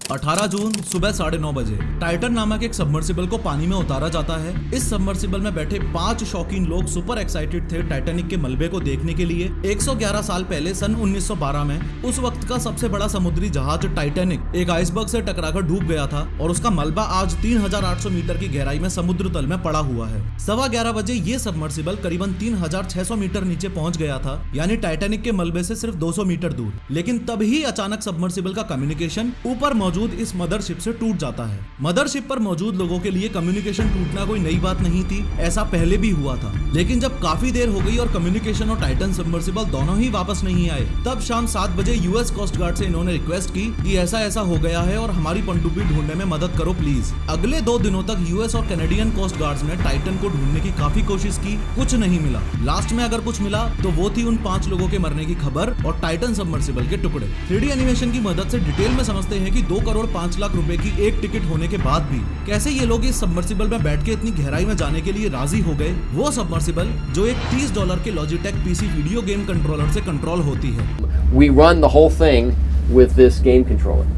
18 जून सुबह 9:30 बजे टाइटन नामक एक सबमर्सिबल को पानी में उतारा जाता है। इस सबमर्सिबल में बैठे 5 शौकीन लोग सुपर एक्साइटेड थे टाइटैनिक के मलबे को देखने के लिए। 111 साल पहले सन 1912 में उस वक्त का सबसे बड़ा समुद्री जहाज टाइटैनिक एक आइसबर्ग से टकराकर डूब गया था और उसका मलबा आज 3800 मीटर की गहराई में समुद्र तल में पड़ा हुआ है। 11:15 बजे ये सबमर्सिबल करीबन 3600 मीटर नीचे पहुंच गया था, यानी टाइटैनिक के मलबे से सिर्फ 200 मीटर दूर। लेकिन तभी अचानक सबमर्सिबल का कम्युनिकेशन ऊपर मौजूद इस मदरशिप से टूट जाता है। मदरशिप पर मौजूद लोगों के लिए कम्युनिकेशन टूटना कोई नई बात नहीं थी, ऐसा पहले भी हुआ था। लेकिन जब काफी देर हो गई और कम्युनिकेशन और टाइटन सबमर्सिबल दोनों ही वापस नहीं आए, तब शाम 7 बजे यूएस कोस्ट गार्ड से इन्होंने रिक्वेस्ट की कि ऐसा ऐसा हो गया है और हमारी पनडुब्बी ढूंढने में मदद करो प्लीज। अगले 2 दिनों तक यूएस और कैनेडियन कोस्ट गार्ड्स ने टाइटन को ढूंढने की काफी कोशिश की, कुछ नहीं मिला। लास्ट में अगर कुछ मिला तो वो थी उन 5 लोगों के मरने की खबर और टाइटन सबमर्सिबल के टुकड़े। 3D एनिमेशन की मदद से डिटेल में समझते हैं कि 2 करोड़ 5 लाख रुपए की एक टिकट होने के बाद भी कैसे ये लोग इस सबमर्सिबल में बैठ के इतनी गहराई में जाने के लिए राजी हो गए। वो सबमर्सिबल जो एक $30 के Logitech PC video game controller से कंट्रोल होती है। We run the whole thing with this game controller.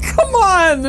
Come on!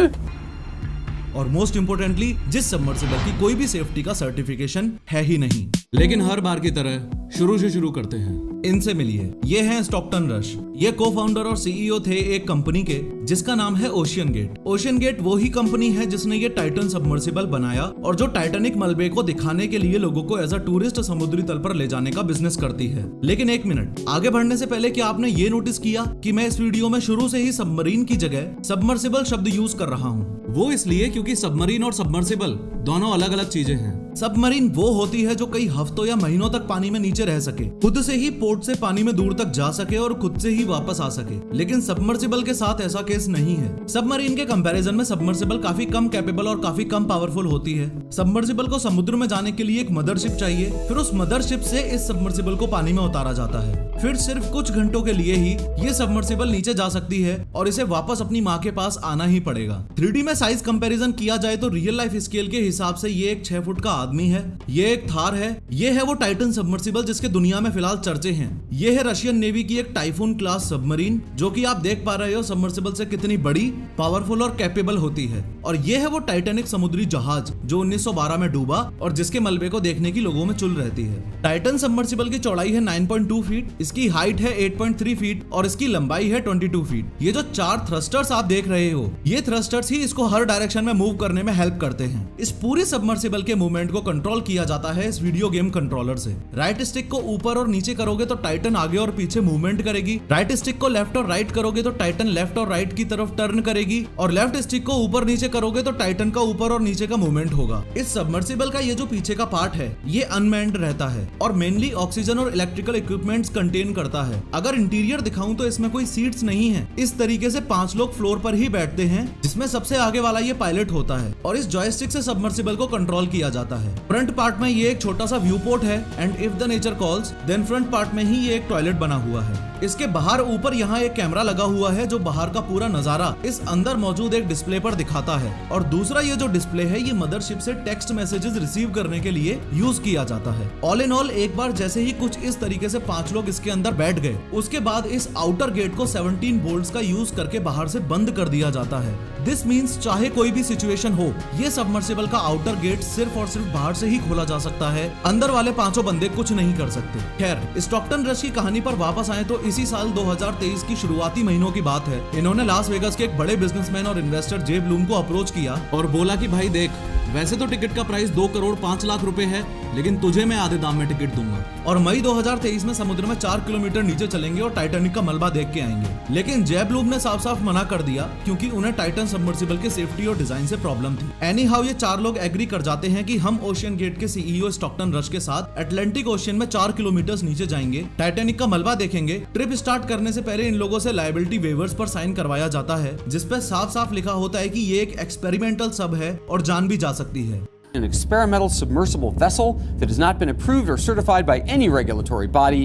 और मोस्ट इम्पोर्टेंटली जिस सबमर्सिबल की कोई भी सेफ्टी का सर्टिफिकेशन है ही नहीं। लेकिन हर बार की तरह शुरू से शुरू करते हैं। इनसे मिलिए, ये हैं स्टॉकटन रश। ये को फाउंडर और सीईओ थे एक कंपनी के जिसका नाम है ओशियन गेट। ओशियन गेट वो ही कंपनी है जिसने ये टाइटन सबमर्सिबल बनाया और जो टाइटैनिक मलबे को दिखाने के लिए लोगों को एज अ टूरिस्ट समुद्री तल पर ले जाने का बिजनेस करती है। लेकिन एक मिनट, आगे बढ़ने से पहले क्या आपने ये नोटिस किया कि मैं इस वीडियो में शुरू से ही सबमरीन की जगह सबमर्सिबल शब्द यूज कर रहा हूँ? वो इसलिए क्योंकि सबमरीन और सबमर्सिबल दोनों अलग अलग चीजें हैं। सबमरीन वो होती है जो कई हफ्तों या महीनों तक पानी में नीचे रह सके, खुद से ही पोर्ट से पानी में दूर तक जा सके और खुद से ही वापस आ सके। लेकिन सबमर्सिबल के साथ ऐसा केस नहीं है। सबमरीन के कंपैरिजन में सबमर्सिबल काफी कम कैपेबल और काफी कम पावरफुल होती है। सबमर्सिबल को समुद्र में जाने के लिए एक मदरशिप चाहिए, फिर उस मदरशिप से इस सबमर्सिबल को पानी में उतारा जाता है। फिर सिर्फ कुछ घंटों के लिए ही ये सबमर्सिबल नीचे जा सकती है और इसे वापस अपनी माँ के पास आना ही पड़ेगा। 3D में साइज कंपैरिजन किया जाए तो रियल लाइफ स्केल के हिसाब से ये एक 6 फुट का आदमी है, ये एक थार है, ये है वो टाइटन सबमर्सिबल जिसके दुनिया में फिलहाल चर्चे हैं। ये है रशियन नेवी की एक टाइफून क्लास सबमरीन, जो कि आप देख पा रहे हो सबमर्सिबल से कितनी बड़ी, पावरफुल और कैपेबल होती है। और ये है वो टाइटैनिक समुद्री जहाज जो 1912 में डूबा और जिसके मलबे को देखने की लोगों में चुल रहती है। टाइटन सबमर्सिबल की चौड़ाई है 9.2 फीट, इसकी हाइट है 8.3 फीट और इसकी लंबाई है 22 फीट। ये जो 4 थ्रस्टर्स आप देख रहे हो, ये थ्रस्टर्स ही इसको हर डायरेक्शन में मूव करने में हेल्प करते हैं। इस पूरी सबमर्सिबल के मूवमेंट को कंट्रोल किया जाता है इस वीडियो गेम कंट्रोलर से। राइट स्टिक को ऊपर और नीचे करोगे तो टाइटन आगे और पीछे मूवमेंट करेगी, राइट स्टिक को लेफ्ट और राइट करोगे तो टाइटन लेफ्ट और राइट की तरफ टर्न करेगी, और लेफ्ट स्टिक को ऊपर नीचे करोगे तो टाइटन का ऊपर और नीचे का मूवमेंट होगा। इस सबमर्सिबल का ये जो पीछे का पार्ट है ये अनमैन्ड रहता है और मेनली ऑक्सीजन और इलेक्ट्रिकल इक्विपमेंट्स कंटेन करता है। अगर इंटीरियर दिखाऊं तो इसमें कोई सीट्स नहीं है। इस तरीके से 5 लोग फ्लोर पर ही बैठते हैं, जिसमें सबसे आगे वाला ये पायलट होता है और इस जॉयस्टिक से सबमर्सिबल को कंट्रोल किया जाता है। फ्रंट पार्ट में ये एक छोटा सा व्यू पोर्ट है and if the nature calls then front part में ही ये एक टॉयलेट बना हुआ है। इसके बाहर ऊपर यहाँ एक कैमरा लगा हुआ है जो बाहर का पूरा नजारा इस अंदर मौजूद एक डिस्प्ले पर दिखाता है। और दूसरा ये जो डिस्प्ले है ये मदरशिप से टेक्स्ट मैसेजेस रिसीव करने के लिए यूज किया जाता है। ऑल इन ऑल एक बार जैसे ही कुछ इस तरीके से 5 लोग इसके अंदर बैठ गए, उसके बाद इस आउटर गेट को 17 बोल्ट्स का यूज करके बाहर से बंद कर दिया जाता है। दिस मीन्स चाहे कोई भी सिचुएशन हो, ये सबमर्सिबल का आउटर गेट सिर्फ और सिर्फ बाहर से ही खोला जा सकता है, अंदर वाले 5 बंदे कुछ नहीं कर सकते। खैर, स्टॉकटन रश की कहानी पर वापस आए तो इसी साल 2023 की शुरुआती महीनों की बात है। इन्होंने लास वेगास के एक बड़े बिजनेसमैन और इन्वेस्टर जे ब्लूम को अप्रोच किया और बोला कि भाई देख, वैसे तो टिकट का प्राइस 2 करोड़ 5 लाख रुपए है, लेकिन तुझे मैं आधे दाम में टिकट दूंगा और मई 2023 में समुद्र में 4 किलोमीटर नीचे चलेंगे और टाइटैनिक का मलबा देख के आएंगे। लेकिन जे ब्लूम ने साफ साफ मना कर दिया क्योंकि उन्हें टाइटन सबमर्सिबल के सेफ्टी और डिजाइन से प्रॉब्लम थी। एनी हाउ ये 4 लोग एग्री कर जाते हैं कि हम ओशियन गेट के सीईओ स्टॉकटन रश के साथ अटलांटिक ओशियन में 4 किलोमीटर नीचे जाएंगे, टाइटैनिक का मलबा देखेंगे। ट्रिप स्टार्ट करने से पहले इन लोगों से लायबिलिटी वेवर्स पर साइन करवाया जाता है, जिसपे साफ साफ लिखा होता है कि ये एक एक्सपेरिमेंटल सब है और जान भी जा सकती है। An experimental submersible vessel that has not been approved or certified by any regulatory body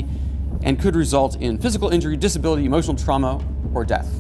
and could result in physical injury, disability, emotional trauma, or death.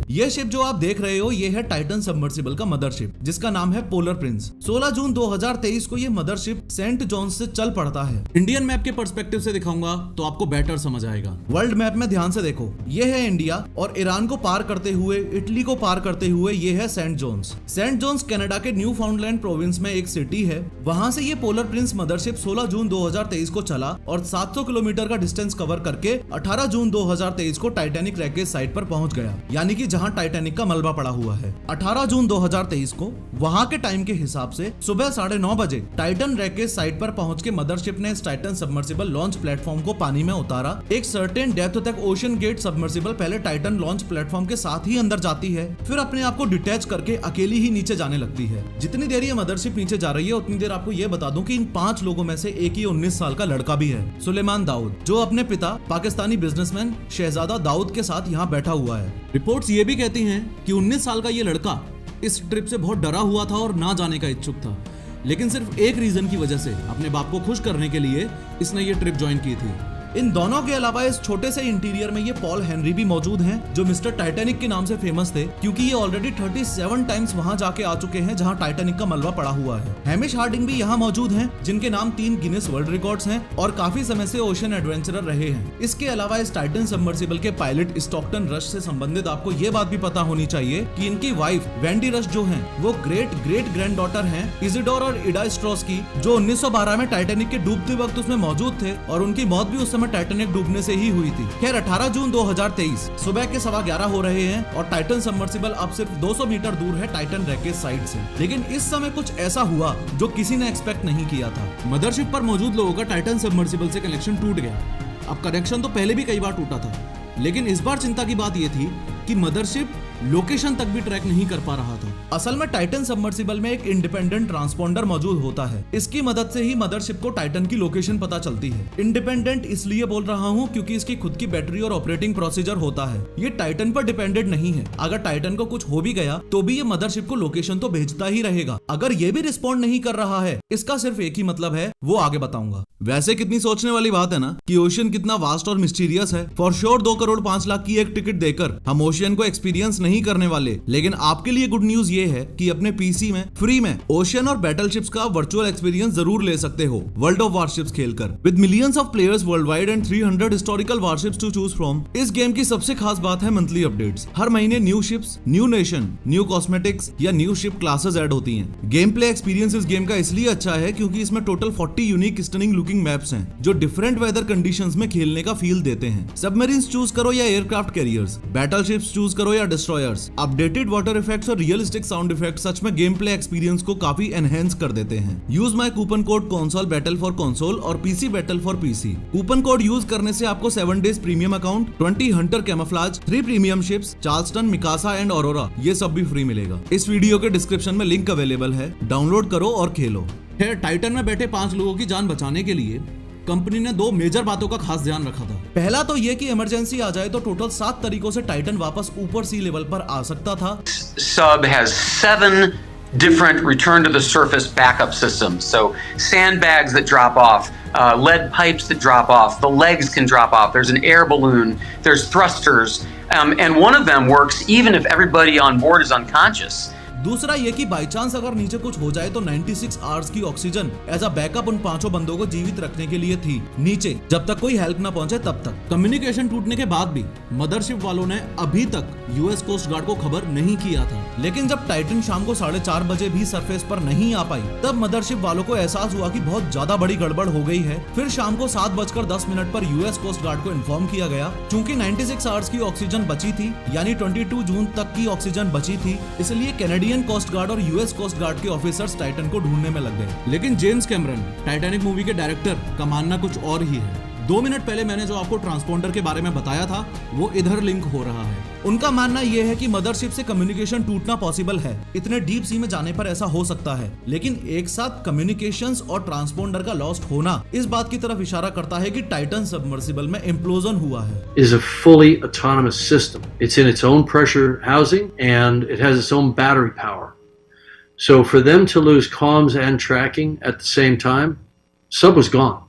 ये शिप जो आप देख रहे हो ये है टाइटन सबमर्सिबल का मदरशिप जिसका नाम है पोलर प्रिंस। 16 जून 2023 को ये मदरशिप सेंट जॉन्स से चल पड़ता है। इंडियन मैप के पर्सपेक्टिव से दिखाऊंगा तो आपको बेटर समझ आएगा। वर्ल्ड मैप में ध्यान से देखो, ये है इंडिया और ईरान को पार करते हुए इटली को पार करते हुए ये है saint John's. Saint John's Canada के न्यू फाउंडलैंड प्रोविंस में एक सिटी है। वहां से ये पोलर प्रिंस मदरशिप 16 जून 2023 को चला और 700 किलोमीटर का डिस्टेंस कवर करके 18 जून 2023 को टाइटैनिक रैकेज साइट पर पहुंच गया, यानी कि जहां टाइटैनिक का मलबा पड़ा हुआ है। 18 जून 2023 को वहां के टाइम के हिसाब से सुबह 9:30 बजे टाइटन रैकेज साइट पर पहुंच के मदरशिप ने इस टाइटन सबमर्सिबल लॉन्च प्लेटफॉर्म को पानी में उतारा। एक सर्टेन डेप्थ तक ओशन गेट सबमर्सिबल पहले टाइटन लॉन्च प्लेटफॉर्म के साथ ही अंदर जाती है, फिर अपने आप को डिटैच करके अकेली ही नीचे जाने लगती है। जितनी देर ये मदरशिप नीचे जा रही है उतनी देर आपको ये बता दूं कि इन 5 लोगों में से एक ही 19 साल का लड़का भी है, सुलेमान दाऊद, जो अपने पिता पाकिस्तानी बिजनेसमैन शहजादा दाऊद के साथ यहाँ बैठा हुआ है। रिपोर्ट्स ये भी कहती हैं कि 19 साल का ये लड़का इस ट्रिप से बहुत डरा हुआ था और ना जाने का इच्छुक था, लेकिन सिर्फ एक रीजन की वजह से, अपने बाप को खुश करने के लिए इसने ये ट्रिप ज्वाइन की थी। इन दोनों के अलावा इस छोटे से इंटीरियर में ये पॉल हेनरी भी मौजूद हैं, जो मिस्टर टाइटैनिक के नाम से फेमस थे क्योंकि ये ऑलरेडी 37 टाइम्स वहां जाके आ चुके हैं जहां टाइटैनिक का मलबा पड़ा हुआ है। हैमिश हार्डिंग भी यहाँ मौजूद हैं, जिनके नाम 3 गिनेस वर्ल्ड रिकॉर्ड्स हैं और काफी समय से ओशन एडवेंचरर रहे हैं। इसके अलावा इस टाइटन सबमर्सिबल के पायलट स्टॉकटन रश से संबंधित आपको ये बात भी पता होनी चाहिए कि इनकी वाइफ वेंडी रश जो है वो ग्रेट ग्रेट ग्रैंड डॉटर है इजिडोर और इडा स्ट्रॉस की, जो 1912 में टाइटैनिक के डूबते वक्त उसमें मौजूद थे और उनकी मौत भी उस समय टाइटैनिक डूबने से ही हुई थी। खैर 18 जून 2023 सुबह के 11:15 हो रहे हैं और टाइटन सबमर्सिबल अब सिर्फ 200 मीटर दूर है टाइटन रैकेज साइट से। लेकिन इस समय कुछ ऐसा हुआ जो किसी ने एक्सपेक्ट नहीं किया था। मदरशिप पर मौजूद लोगों का टाइटन सबमर्सिबल से कनेक्शन टूट गया। अब कनेक्शन तो पहले भी कई बार टूटा था, लेकिन इस बार चिंता की बात यह थी कि मदरशिप लोकेशन तक भी ट्रैक नहीं कर पा रहा था। असल में टाइटन सबमर्सिबल में एक इंडिपेंडेंट ट्रांसपोंडर मौजूद होता है। इसकी मदद से ही मदरशिप को टाइटन की लोकेशन पता चलती है। इंडिपेंडेंट इसलिए बोल रहा हूँ क्योंकि इसकी खुद की बैटरी और ऑपरेटिंग प्रोसीजर होता है। ये टाइटन पर डिपेंडेंट नहीं है। अगर टाइटन को कुछ हो भी गया तो भी ये मदरशिप को लोकेशन तो भेजता ही रहेगा। अगर ये भी रिस्पॉन्ड नहीं कर रहा है, इसका सिर्फ एक ही मतलब है, वो आगे बताऊंगा। वैसे कितनी सोचने वाली बात है ना कि ओशन कितना वास्ट और मिस्टीरियस है। फॉर श्योर 2 करोड़ 5 लाख की एक टिकट देकर हम ओशियन को एक्सपीरियंस नहीं करने वाले, लेकिन आपके लिए गुड न्यूज ये है कि अपने पीसी में फ्री में ओशियन और बैटलशिप्स का वर्चुअल एक्सपीरियंस जरूर ले सकते हो वर्ल्ड ऑफ वारशिप्स खेलकर। With millions of players world wide and 300 historical warships to choose from, इस गेम की सबसे खास बात है मंथली अपडेट्स। हर महीने new ships, new nation, new cosmetics या न्यू शिप क्लासेस ऐड होती हैं। गेम प्ले एक्सपीरियंस इस गेम का इसलिए अच्छा है क्योंकि इसमें total 40 unique stunning looking maps हैं जो डिफरेंट वेदर कंडीशंस में खेलने का फील देते हैं। सबमरीन्स चूज करो या एयरक्राफ्ट कैरियर्स, बैटलशिप्स चूज करो या डिस्ट्रॉयर्स, अपडेटेड वाटर इफेक्ट्स और रियलिस्टिक साउंड इफेक्ट्स सच में गेम प्ले एक्सपीरियंस को काफी एनहेंस कर देते हैं। Use my coupon code console battle for console और PC battle for PC. Coupon code use करने से आपको 7 days premium account, 20 hunter camouflage, 3 premium ships, Charleston, Mikasa and Aurora, ये सब भी फ्री मिलेगा। इस वीडियो के डिस्क्रिप्शन में लिंक अवेलेबल है, डाउनलोड करो और खेलो। खैर टाइटन में बैठे 5 लोगों की जान बचाने के लिए कंपनी ने 2 मेजर बातों का खास ध्यान रखा था। पहला तो ये कि इमरजेंसी आ जाए तो टोटल 7 तरीकों से टाइटन वापस ऊपर सी लेवल पर आ सकता था। Sub has 7 different return to the surface backup systems. So sandbags that drop off, lead pipes that drop off, the legs can drop off. There's an air balloon. There's thrusters, and one of them works even if everybody on board is unconscious. दूसरा ये कि by chance अगर नीचे कुछ हो जाए तो 96 hours की ऑक्सीजन एज अ बैकअप उन 5 बंदों को जीवित रखने के लिए थी नीचे, जब तक कोई हेल्प ना पहुंचे तब तक। कम्युनिकेशन टूटने के बाद भी मदरशिप वालों ने अभी तक यूएस कोस्ट गार्ड को खबर नहीं किया था, लेकिन जब टाइटन शाम को 4:30 बजे भी सरफेस पर नहीं आ पाई तब मदरशिप वालों को एहसास हुआ कि बहुत ज्यादा बड़ी गड़बड़ हो गई है। फिर शाम को 7:10 पर यूएस कोस्ट गार्ड को इन्फॉर्म किया गया। चूंकि 96 आवर्स की ऑक्सीजन बची थी, यानी 22 जून तक की ऑक्सीजन बची थी, इसलिए कैनेडियन कोस्ट गार्ड और यूएस कोस्ट गार्ड के ऑफिसर्स टाइटन को ढूंढने में लग गए। लेकिन जेम्स कैमरन, टाइटैनिक मूवी के डायरेक्टर, का मानना कुछ और ही है। 2 मिनट पहले मैंने जो आपको ट्रांसपोंडर के बारे में बताया था वो इधर लिंक हो रहा है। उनका मानना यह है कि मदरशिप से कम्युनिकेशन टूटना पॉसिबल है, इतने डीप सी में जाने पर ऐसा हो सकता है, लेकिन एक साथ कम्युनिकेशंस और ट्रांसपोंडर का लॉस्ट होना इस बात की तरफ इशारा करता है कि टाइटन सबमर्सिबल में इम्प्लोजन हुआ है। Is a fully autonomous system. It's in its own pressure housing and it has its own battery power. So for them to lose comms and tracking at the same time, sub was gone.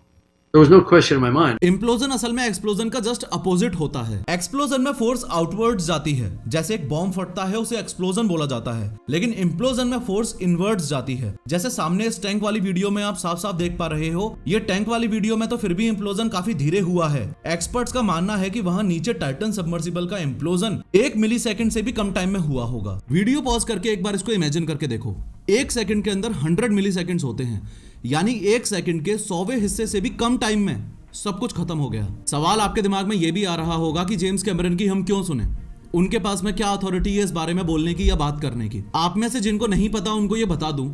There was no question in my mind. Implosion असल में explosion का just opposite होता है। Explosion में force outwards जाती है, जैसे एक बॉम्ब फटता है उसे एक्सप्लोजन बोला जाता है, लेकिन इम्प्लोजन में फोर्स इनवर्ड्स जाती है। जैसे सामने इस टैंक वाली वीडियो में आप साफ साफ देख पा रहे हो, ये टैंक वाली वीडियो में तो फिर भी इम्प्लोजन काफी धीरे हुआ है। एक्सपर्ट्स का मानना है कि वहां नीचे टाइटन सबमर्सिबल का इम्प्लोजन 1 मिलीसेकंड से भी कम टाइम में हुआ होगा। वीडियो पॉज करके एक बार इसको इमेजिन करके देखो। 1 सेकंड के अंदर 100 मिलीसेकंड्स होते हैं, यानी 1 सेकंड के 100वें हिस्से से भी कम टाइम में सब कुछ खत्म हो गया। सवाल आपके दिमाग में यह भी आ रहा होगा कि जेम्स कैमरन की हम क्यों सुने, उनके पास में क्या अथॉरिटी है इस बारे में बोलने की या बात करने की। आप में से जिनको नहीं पता उनको यह बता दूं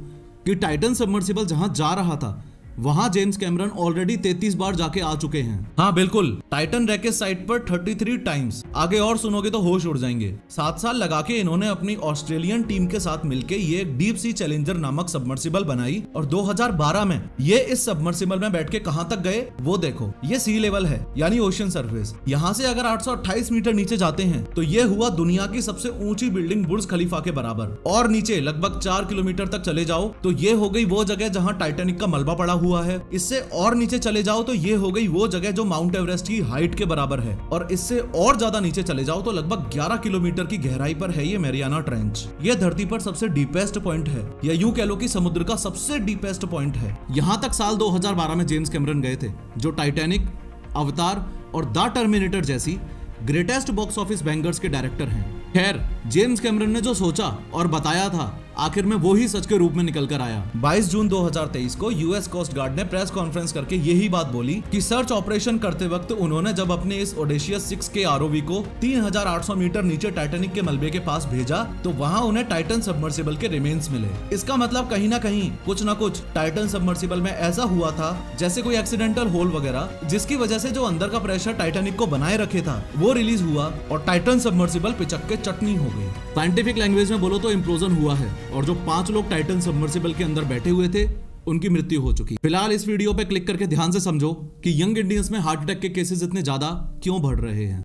कि टाइटन सबमर्सिबल जहां जा रहा था वहां जेम्स कैमरन ऑलरेडी 33 बार जाके आ चुके हैं। हाँ बिल्कुल, टाइटन रैकेट साइट पर 33 टाइम्स। आगे और सुनोगे तो होश उड़ जाएंगे। 7 साल लगा के इन्होंने अपनी ऑस्ट्रेलियन टीम के साथ मिलके ये डीप सी चैलेंजर नामक सबमर्सिबल बनाई और 2012 में ये इस सबमर्सिबल में बैठ के कहां तक गए वो देखो। ये सी लेवल है यानी ओशन सरफेस। यहाँ से अगर 828 मीटर नीचे जाते हैं तो ये हुआ दुनिया की सबसे ऊंची बिल्डिंग बुर्ज खलीफा के बराबर। और नीचे लगभग 4 किलोमीटर तक चले जाओ तो ये हो गई वो जगह जहाँ टाइटैनिक का मलबा पड़ा हुआ है। इससे और नीचे चले जाओ तो ये हो गई वो जगह जो माउंट एवरेस्ट की हाइट के बराबर है। और इससे और ज्यादा नीचे चले जाओ तो लगभग 11 किलोमीटर की गहराई पर है ये मैरियाना ट्रेंच। ये धरती पर सबसे डीपेस्ट पॉइंट है, या यूं कह लो कि समुद्र का सबसे डीपेस्ट पॉइंट है। यहाँ तक साल 2012 में जेम्स कैमरन गए थे, जो टाइटैनिक, अवतार और द टर्मिनेटर जैसी ग्रेटेस्ट बॉक्स ऑफिस बैंगर्स के डायरेक्टर हैं। खैर, जेम्स कैमरन ने जो सोचा और बताया था आखिर में वो ही सच के रूप में निकल कर आया। 22 जून 2023 को यूएस कोस्ट गार्ड ने प्रेस कॉन्फ्रेंस करके यही बात बोली कि सर्च ऑपरेशन करते वक्त उन्होंने जब अपने इस ओडेशियस 6 के आरओवी को 3800 मीटर नीचे टाइटैनिक के मलबे के पास भेजा तो वहां उन्हें टाइटन सबमर्सिबल के रिमेन्स मिले। इसका मतलब कहीं ना कहीं कुछ ना कुछ टाइटन सबमर्सिबल में ऐसा हुआ था जैसे कोई एक्सीडेंटल होल वगैरह, जिसकी वजह से जो अंदर का प्रेशर टाइटैनिक को बनाए रखे था वो रिलीज हुआ और टाइटन सबमर्सिबल पिचक के चटनी हो गई। साइंटिफिक लैंग्वेज में बोलो तो इम्प्लोजन हुआ है और जो 5 लोग टाइटन सबमर्सिबल के अंदर बैठे हुए थे उनकी मृत्यु हो चुकी। फिलहाल इस वीडियो पे क्लिक करके ध्यान से समझो कि यंग इंडियंस में हार्ट अटैक के केसेस इतने ज्यादा क्यों बढ़ रहे हैं।